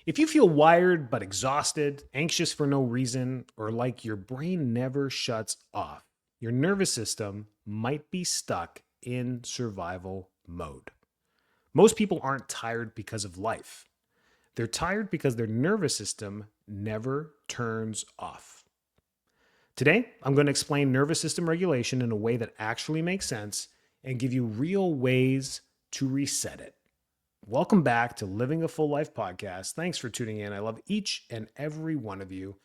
If you feel wired but exhausted, anxious for no reason, or like your brain never shuts off, your nervous system might be stuck in survival mode. Most people aren't tired because of life. They're tired because their nervous system never turns off. Today, I'm going to explain nervous system regulation in a way that actually makes sense and give you real ways to reset it. Welcome back to Living a Full Life podcast. Thanks for tuning in. I love each and every one of you.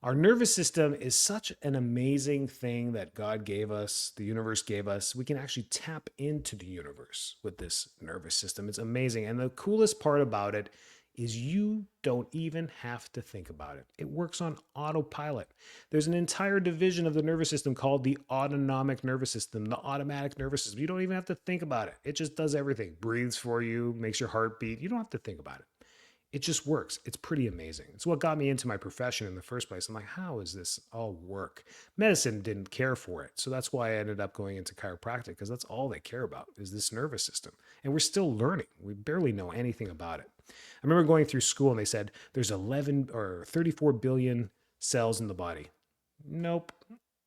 Our nervous system is such an amazing thing that God gave us, the universe gave us. We can actually tap into the universe with this nervous system. It's amazing. And the coolest part about it is you don't even have to think about it. It works on autopilot. There's an entire division of the nervous system called the autonomic nervous system, the automatic nervous system. You don't even have to think about it. It just does everything. Breathes for you, makes your heart beat. You don't have to think about it. It just works. It's pretty amazing. It's what got me into my profession in the first place. I'm like, how does this all work? Medicine didn't care for it. So that's why I ended up going into chiropractic, because that's all they care about is this nervous system. And we're still learning. We barely know anything about it. I remember going through school and they said there's 11 or 34 billion cells in the body. Nope.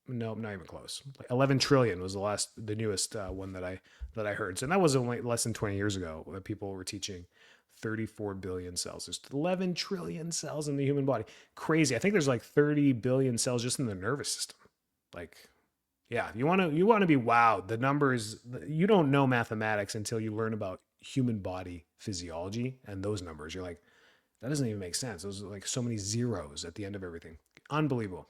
Nope, not even close. Like 11 trillion was the newest one that I heard. So that was only less than 20 years ago that people were teaching 34 billion cells. There's 11 trillion cells in the human body. Crazy. I think there's like 30 billion cells just in the nervous system. Like, yeah, you want to be wowed. The numbers, you don't know mathematics until you learn about human body physiology and those numbers. You're like, that doesn't even make sense. Those are like so many zeros at the end of everything. Unbelievable.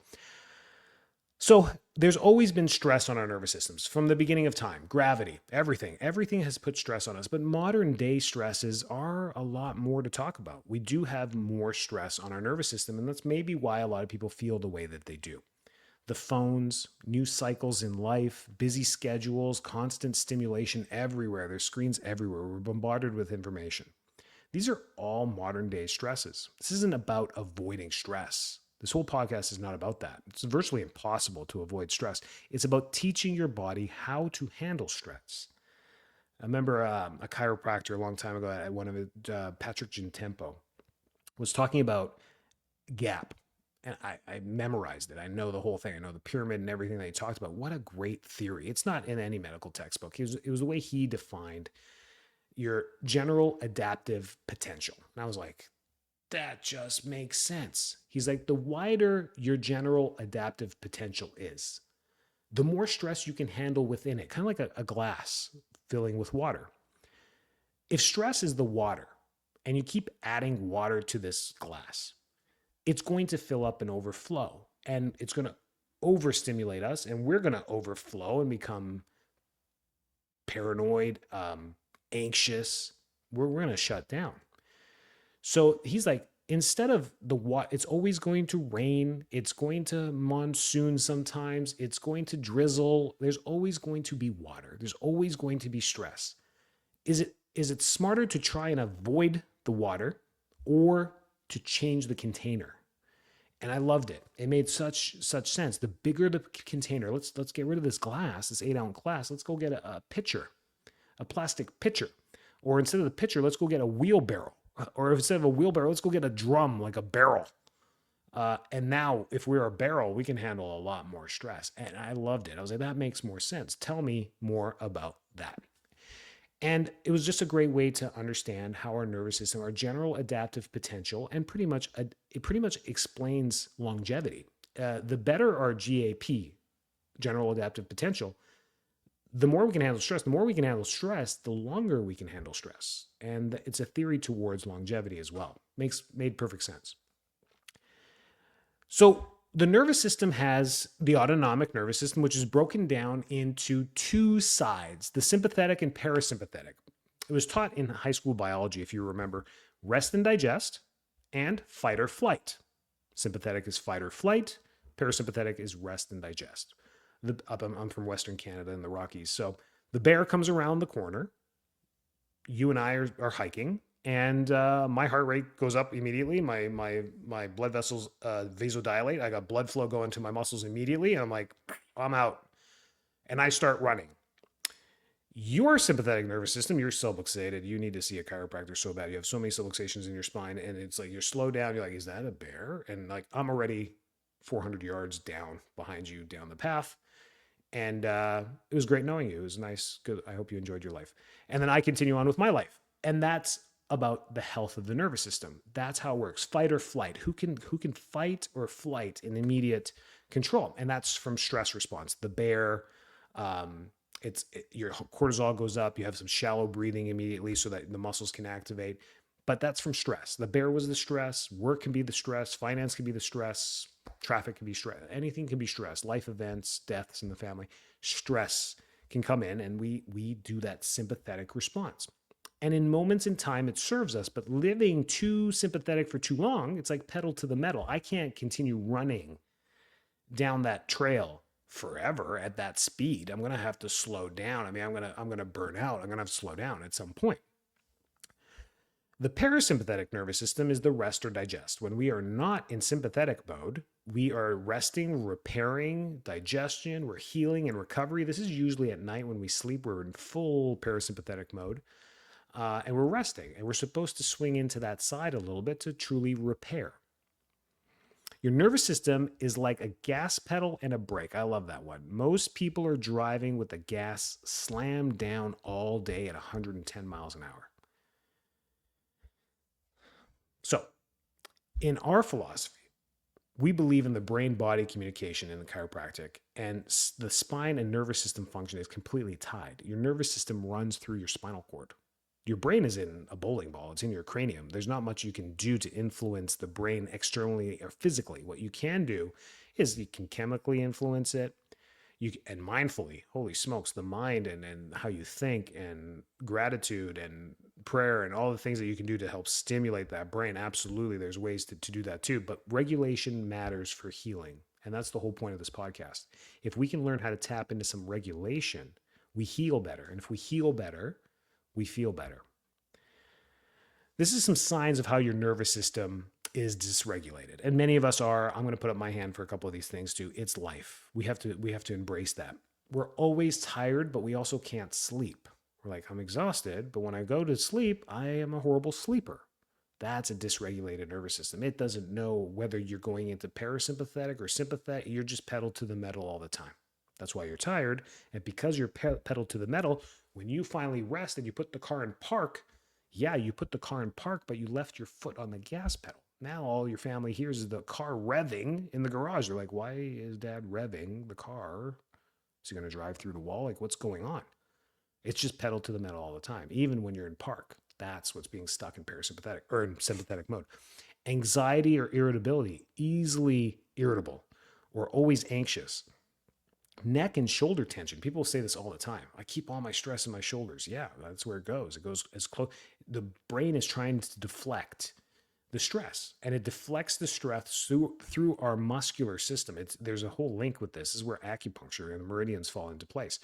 So there's always been stress on our nervous systems from the beginning of time. Gravity, everything has put stress on us. But modern day stresses are a lot more to talk about. We do have more stress on our nervous system, and that's maybe why a lot of people feel the way that they do. The phones, new cycles in life, busy schedules, constant stimulation everywhere. There's screens everywhere. We're bombarded with information. These are all modern day stresses. This isn't about avoiding stress. This whole podcast is not about that. It's virtually impossible to avoid stress. It's about teaching your body how to handle stress. I remember a chiropractor a long time ago, at one of it, Patrick Gentempo, was talking about gap. And I memorized it. I know the whole thing. I know the pyramid and everything that he talked about. What a great theory. It's not in any medical textbook. It was the way he defined your general adaptive potential. And I was like, that just makes sense. He's like, the wider your general adaptive potential is, the more stress you can handle within it, kind of like a glass filling with water. If stress is the water and you keep adding water to this glass, it's going to fill up and overflow, and it's going to overstimulate us, and we're going to overflow and become paranoid, anxious. We're going to shut down. So he's like, instead of the what, it's always going to rain. It's going to monsoon sometimes. It's going to drizzle. There's always going to be water. There's always going to be stress. Is it smarter to try and avoid the water or to change the container? And I loved it. It made such sense. The bigger the container, let's get rid of this glass, this 8-ounce glass. Let's go get a pitcher, a plastic pitcher. Or instead of the pitcher, let's go get a wheelbarrow. Or instead of a wheelbarrow, let's go get a drum, like a barrel. And now, if we're a barrel, we can handle a lot more stress. And I loved it. I was like, that makes more sense. Tell me more about that. And it was just a great way to understand how our nervous system, our general adaptive potential, and it pretty much explains longevity. The better our GAP, general adaptive potential, the more we can handle stress. The more we can handle stress, the longer we can handle stress. And it's a theory towards longevity as well. Made perfect sense. So the nervous system has the autonomic nervous system, which is broken down into two sides, the sympathetic and parasympathetic. It was taught in high school biology, if you remember, rest and digest and fight or flight. Sympathetic is fight or flight. Parasympathetic is rest and digest. I'm from Western Canada in the Rockies. So the bear comes around the corner. You and I are hiking, and my heart rate goes up immediately. My blood vessels vasodilate. I got blood flow going to my muscles immediately, and I'm like, I'm out. And I start running. Your sympathetic nervous system, you're subluxated. You need to see a chiropractor so bad. You have so many subluxations in your spine, and it's like you're slowed down. You're like, is that a bear? And like, I'm already 400 yards down behind you down the path. And it was great knowing you. It was nice. Good. I hope you enjoyed your life. And then I continue on with my life. And that's about the health of the nervous system. That's how it works. Fight or flight. Who can fight or flight in immediate control? And that's from stress response. The bear, um, your cortisol goes up. You have some shallow breathing immediately so that the muscles can activate. But that's from stress. The bear was the stress. Work can be the stress. Finance can be the stress. Traffic can be stress. Anything can be stress. Life events, deaths in the family. Stress can come in, and we do that sympathetic response. And in moments in time, it serves us. But living too sympathetic for too long, it's like pedal to the metal. I can't continue running down that trail forever at that speed. I'm gonna have to slow down. I mean, I'm gonna burn out. I'm gonna have to slow down at some point. The parasympathetic nervous system is the rest or digest. When we are not in sympathetic mode, we are resting, repairing, digestion, we're healing and recovery. This is usually at night when we sleep. We're in full parasympathetic mode, and we're resting. And we're supposed to swing into that side a little bit to truly repair. Your nervous system is like a gas pedal and a brake. I love that one. Most people are driving with the gas slammed down all day at 110 miles an hour. So, in our philosophy, we believe in the brain body communication in the chiropractic, and the spine and nervous system function is completely tied. Your nervous system runs through your spinal cord. Your brain is in a bowling ball, it's in your cranium. There's not much you can do to influence the brain externally or physically. What you can do is you can chemically influence it, and mindfully. Holy smokes, the mind and how you think and gratitude and prayer and all the things that you can do to help stimulate that brain. Absolutely, there's ways to do that too, but regulation matters for healing, and that's the whole point of this podcast. If we can learn how to tap into some regulation, we heal better, and if we heal better, we feel better. This is some signs of how your nervous system is dysregulated, and many of us are. I'm going to put up my hand for a couple of these things too. It's life. We have to embrace that. We're always tired, but we also can't sleep. We're like, I'm exhausted, but when I go to sleep, I am a horrible sleeper. That's a dysregulated nervous system. It doesn't know whether you're going into parasympathetic or sympathetic. You're just pedal to the metal all the time. That's why you're tired, and because you're pedal to the metal, when you finally rest and you put the car in park, yeah, you put the car in park, but you left your foot on the gas pedal. Now all your family hears is the car revving in the garage. They're like, why is dad revving the car? Is he going to drive through the wall? Like, what's going on? It's just pedal to the metal all the time, even when you're in park. That's what's being stuck in parasympathetic or in sympathetic mode. Anxiety or irritability, easily irritable or always anxious. Neck and shoulder tension. People say this all the time. I keep all my stress in my shoulders. Yeah, that's where it goes. It goes as close. The brain is trying to deflect the stress, and it deflects the stress through our muscular system. There's a whole link with this. This is where acupuncture and the meridians fall into place.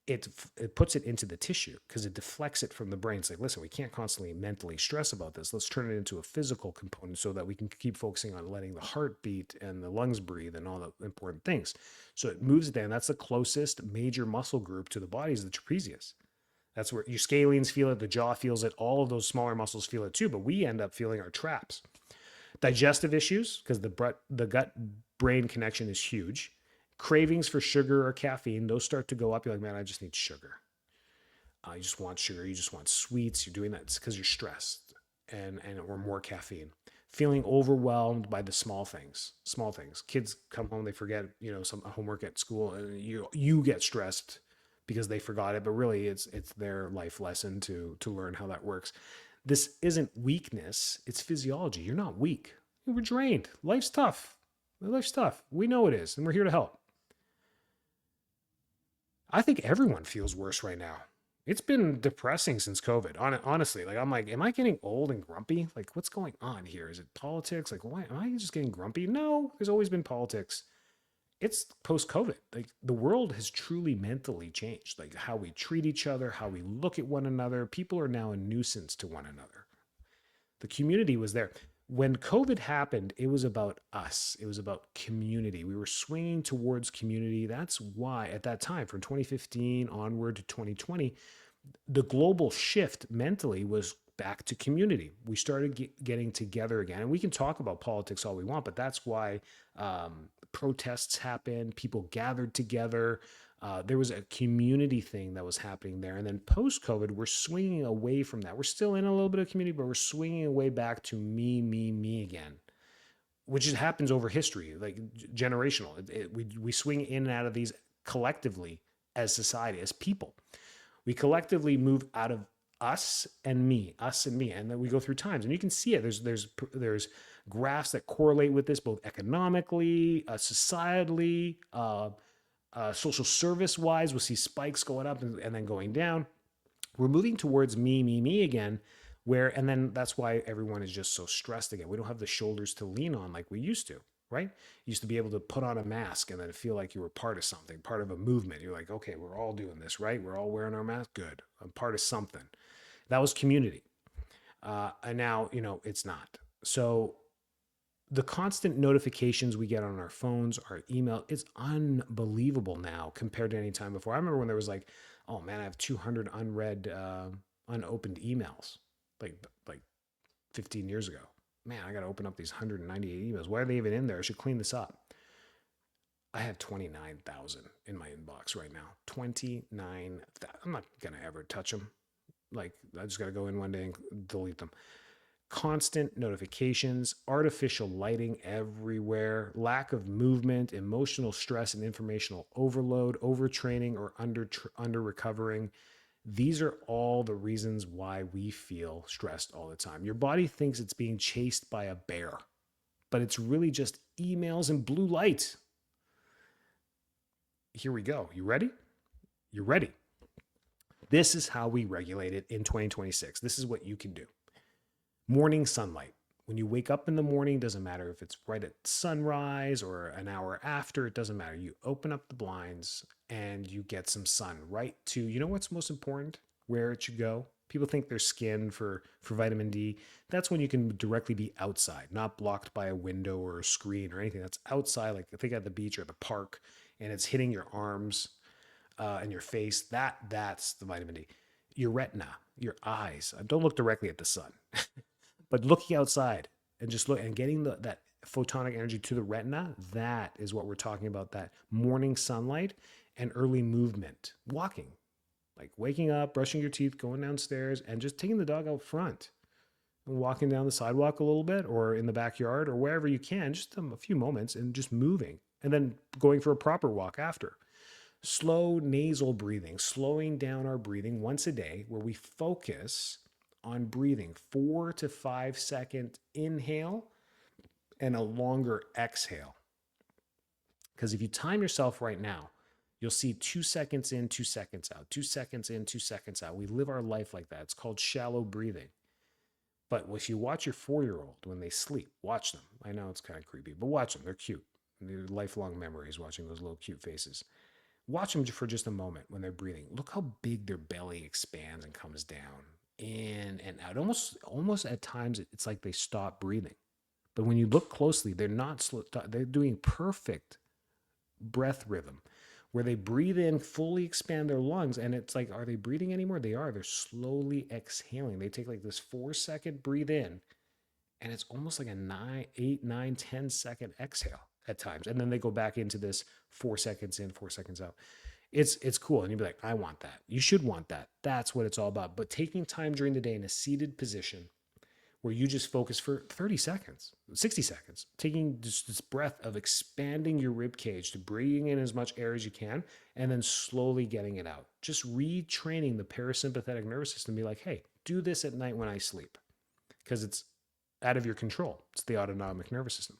It puts it into the tissue because it deflects it from the brain. It's like, listen, we can't constantly mentally stress about this. Let's turn it into a physical component so that we can keep focusing on letting the heart beat and the lungs breathe and all the important things. So it moves it down. That's the closest major muscle group to the body is the trapezius. That's where your scalenes feel it, the jaw feels it, all of those smaller muscles feel it too, but we end up feeling our traps. Digestive issues, because the gut brain connection is huge. Cravings for sugar or caffeine, those start to go up. You're like, man, I just need sugar. You just want sugar. You just want sweets. You're doing that. It's because you're stressed and or more caffeine. Feeling overwhelmed by the small things. Small things. Kids come home, they forget, some homework at school, and you get stressed because they forgot it. But really, it's their life lesson to learn how that works. This isn't weakness. It's physiology. You're not weak. We're drained. Life's tough. Life's tough. We know it is, and we're here to help. I think everyone feels worse right now. It's been depressing since COVID. Honestly, like I'm like, am I getting old and grumpy? Like, what's going on here? Is it politics? Like, why am I just getting grumpy? No, there's always been politics. It's post-COVID. Like the world has truly mentally changed. Like how we treat each other, how we look at one another. People are now a nuisance to one another. The community was there. When COVID happened, it was about us. It was about community. We were swinging towards community. That's why at that time, from 2015 onward to 2020, the global shift mentally was back to community. We started getting together again, and we can talk about politics all we want, but that's why protests happened. People gathered together. There was a community thing that was happening there. And then post COVID, we're swinging away from that. We're still in a little bit of community, but we're swinging away back to me again, which happens over history, like generational. We swing in and out of these collectively as society, as people. We collectively move out of us and me, and then we go through times, and you can see it. There's graphs that correlate with this, both economically, societally, social service wise. We'll see spikes going up and then going down. We're moving towards me again, and then that's why everyone is just so stressed again. We don't have the shoulders to lean on like we used to, right? You used to be able to put on a mask and then feel like you were part of something, part of a movement. You're like, okay, we're all doing this, right? We're all wearing our mask. Good. I'm part of something. That was community. And now, it's not. So the constant notifications we get on our phones, our email, it's unbelievable now compared to any time before. I remember when there was like, oh man, I have 200 unread, unopened emails, like 15 years ago. Man, I got to open up these 198 emails. Why are they even in there? I should clean this up. I have 29,000 in my inbox right now. 29,000. I'm not going to ever touch them. Like, I just got to go in one day and delete them. Constant notifications, artificial lighting everywhere, lack of movement, emotional stress and informational overload, overtraining or under recovering. These are all the reasons why we feel stressed all the time. Your body thinks it's being chased by a bear, but it's really just emails and blue light. Here we go. You ready? You're ready. This is how we regulate it in 2026. This is what you can do. Morning sunlight. When you wake up in the morning, doesn't matter if it's right at sunrise or an hour after, it doesn't matter. You open up the blinds and you get some sun right to, you know what's most important? Where it should go. People think their skin for vitamin D. That's when you can directly be outside, not blocked by a window or a screen or anything. That's outside, like I think at the beach or the park, and it's hitting your arms and your face. That's the vitamin D. Your retina, your eyes. Don't look directly at the sun. But looking outside and just look and getting that photonic energy to the retina, that is what we're talking about, that morning sunlight and early movement. Walking, like waking up, brushing your teeth, going downstairs, and just taking the dog out front and walking down the sidewalk a little bit or in the backyard or wherever you can, just a few moments and just moving and then going for a proper walk after. Slow nasal breathing, slowing down our breathing once a day where we focus on breathing 4 to 5 second inhale and a longer exhale. Because if you time yourself right now, you'll see 2 seconds in, 2 seconds out, 2 seconds in, 2 seconds out. We live our life like that. It's called shallow breathing. But if you watch your 4-year-old when they sleep, watch them. I know it's kind of creepy, but watch them. They're cute. They're lifelong memories watching those little cute faces. Watch them for just a moment when they're breathing. Look how big their belly expands and comes down. In and out. Almost at times it's like they stop breathing. But when you look closely, they're not slow. They're doing perfect breath rhythm where they breathe in, fully expand their lungs, and it's like, are they breathing anymore? They are. They're slowly exhaling. They take like this 4-second breathe in, and it's almost like a 8, 9, 10-second exhale at times. And then they go back into this 4 seconds in, 4 seconds out. It's cool. And you'd be like, I want that. You should want that. That's what it's all about. But taking time during the day in a seated position where you just focus for 30 seconds, 60 seconds, taking just this breath of expanding your rib cage to bring in as much air as you can, and then slowly getting it out. Just retraining the parasympathetic nervous system. Be like, hey, do this at night when I sleep, because it's out of your control. It's the autonomic nervous system.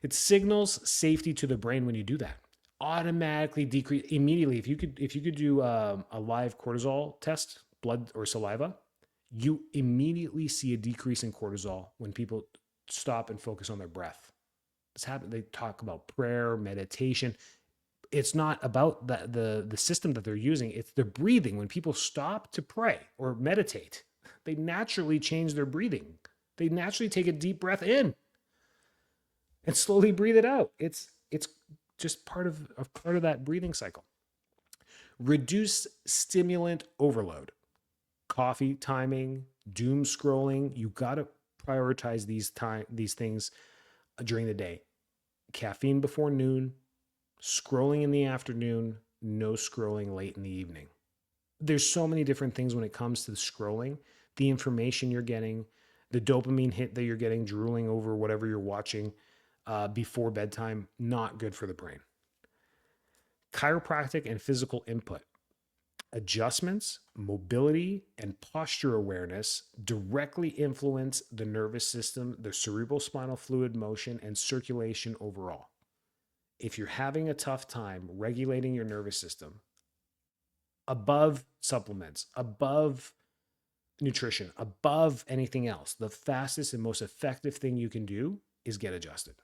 It signals safety to the brain when you do that. Automatically decrease immediately. If you could do a live cortisol test, blood or saliva, you immediately see a decrease in cortisol when people stop and focus on their breath. This happens. They talk about prayer, meditation. It's not about the system that they're using. It's their breathing. When people stop to pray or meditate, they naturally change their breathing They naturally take a deep breath in and slowly breathe it out. It's just part of that breathing cycle. Reduce stimulant overload. Coffee timing, doom scrolling. You got to prioritize these things during the day. Caffeine before noon, scrolling in the afternoon, no scrolling late in the evening. There's so many different things when it comes to the scrolling, the information you're getting, the dopamine hit that you're getting, drooling over whatever you're watching before bedtime, not good for the brain. Chiropractic and physical input. Adjustments, mobility, and posture awareness directly influence the nervous system, the cerebral spinal fluid motion, and circulation overall. If you're having a tough time regulating your nervous system, above supplements, above nutrition, above anything else, the fastest and most effective thing you can do is get adjusted.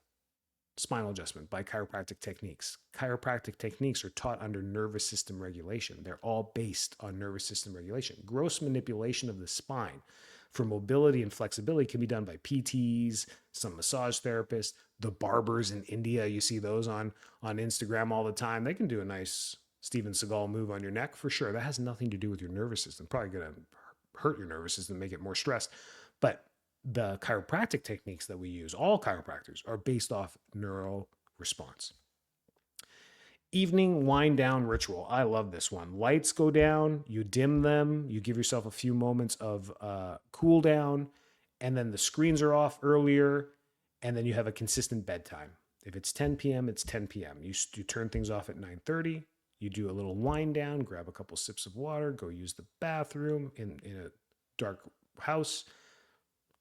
Spinal adjustment by chiropractic techniques. Chiropractic techniques are taught under nervous system regulation. They're all based on nervous system regulation. Gross manipulation of the spine for mobility and flexibility can be done by PTs, some massage therapists, the barbers in India. You see those on Instagram all the time. They can do a nice Steven Seagal move on your neck for sure. That has nothing to do with your nervous system. Probably going to hurt your nervous system, make it more stressed. But the chiropractic techniques that we use, all chiropractors, are based off neuro response. Evening wind down ritual. I love this one. Lights go down, you dim them, you give yourself a few moments of cool down, and then the screens are off earlier, and then you have a consistent bedtime. If it's 10 p.m., it's 10 p.m. You turn things off at 9:30. You do a little wind down, grab a couple sips of water, go use the bathroom in a dark house,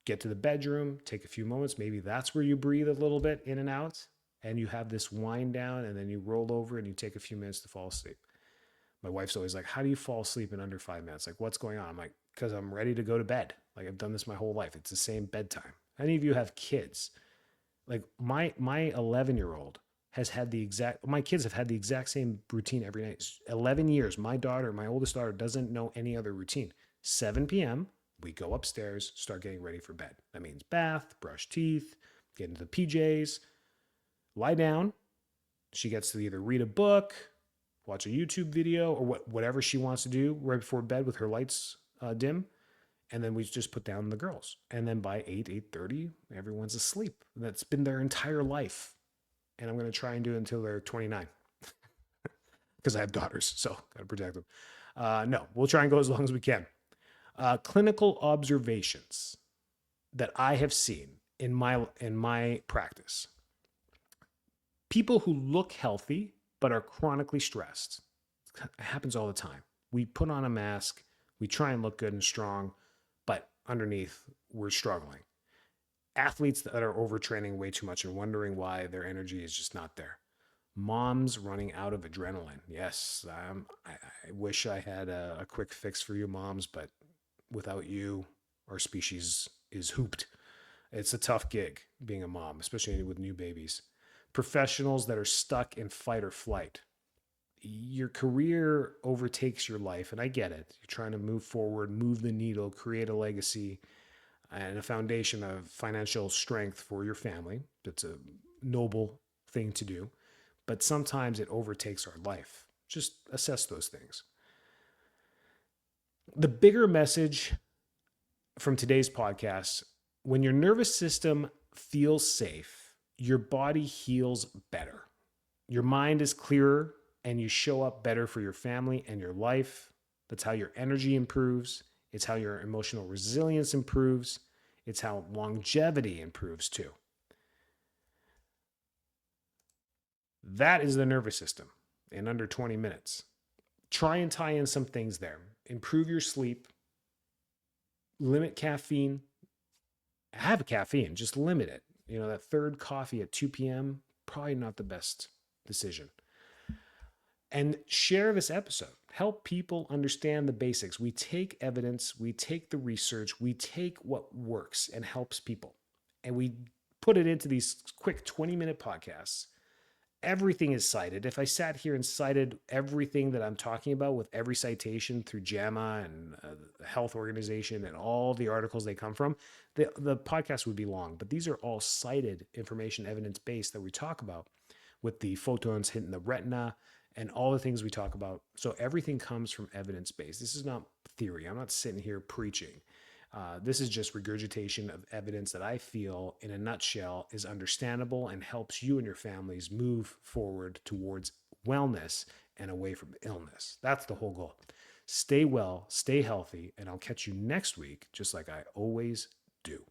get to the bedroom, take a few moments. Maybe that's where you breathe a little bit in and out, and you have this wind down, and then you roll over and you take a few minutes to fall asleep. My wife's always like, how do you fall asleep in under 5 minutes? Like, what's going on? I'm like, because I'm ready to go to bed. Like, I've done this my whole life. It's the same bedtime. Any of you have kids? Like my 11-year-old has had my kids have had the exact same routine every night. 11 years. My oldest daughter doesn't know any other routine. 7 p.m., we go upstairs, start getting ready for bed. That means bath, brush teeth, get into the PJs, lie down. She gets to either read a book, watch a YouTube video, or whatever she wants to do right before bed with her lights dim. And then we just put down the girls. And then by 8:30, everyone's asleep. That's been their entire life. And I'm going to try and do it until they're 29 because I have daughters, so got to protect them. No, we'll try and go as long as we can. Clinical observations that I have seen in my practice. People who look healthy but are chronically stressed. It happens all the time. We put on a mask, we try and look good and strong, but underneath we're struggling. Athletes that are overtraining way too much and wondering why their energy is just not there. Moms running out of adrenaline. Yes, I wish I had a quick fix for you moms, but without you, our species is hooped. It's a tough gig being a mom, especially with new babies. Professionals that are stuck in fight or flight. Your career overtakes your life, and I get it. You're trying to move forward, move the needle, create a legacy and a foundation of financial strength for your family. That's a noble thing to do, but sometimes it overtakes our life. Just assess those things. The bigger message from today's podcast, when your nervous system feels safe, your body heals better. Your mind is clearer and you show up better for your family and your life. That's how your energy improves. It's how your emotional resilience improves. It's how longevity improves too. That is the nervous system in under 20 minutes. Try and tie in some things there. Improve your sleep. Limit caffeine. Have caffeine, just limit it. That third coffee at 2 p.m., probably not the best decision. And share this episode. Help people understand the basics. We take evidence, we take the research, we take what works and helps people, and we put it into these quick 20-minute podcasts. Everything is cited. If I sat here and cited everything that I'm talking about with every citation through JAMA and the health organization and all the articles they come from, the podcast would be long. But these are all cited information, evidence based that we talk about with the photons hitting the retina and all the things we talk about. So everything comes from evidence based. This is not theory. I'm not sitting here preaching. This is just regurgitation of evidence that I feel, in a nutshell, is understandable and helps you and your families move forward towards wellness and away from illness. That's the whole goal. Stay well, stay healthy, and I'll catch you next week, just like I always do.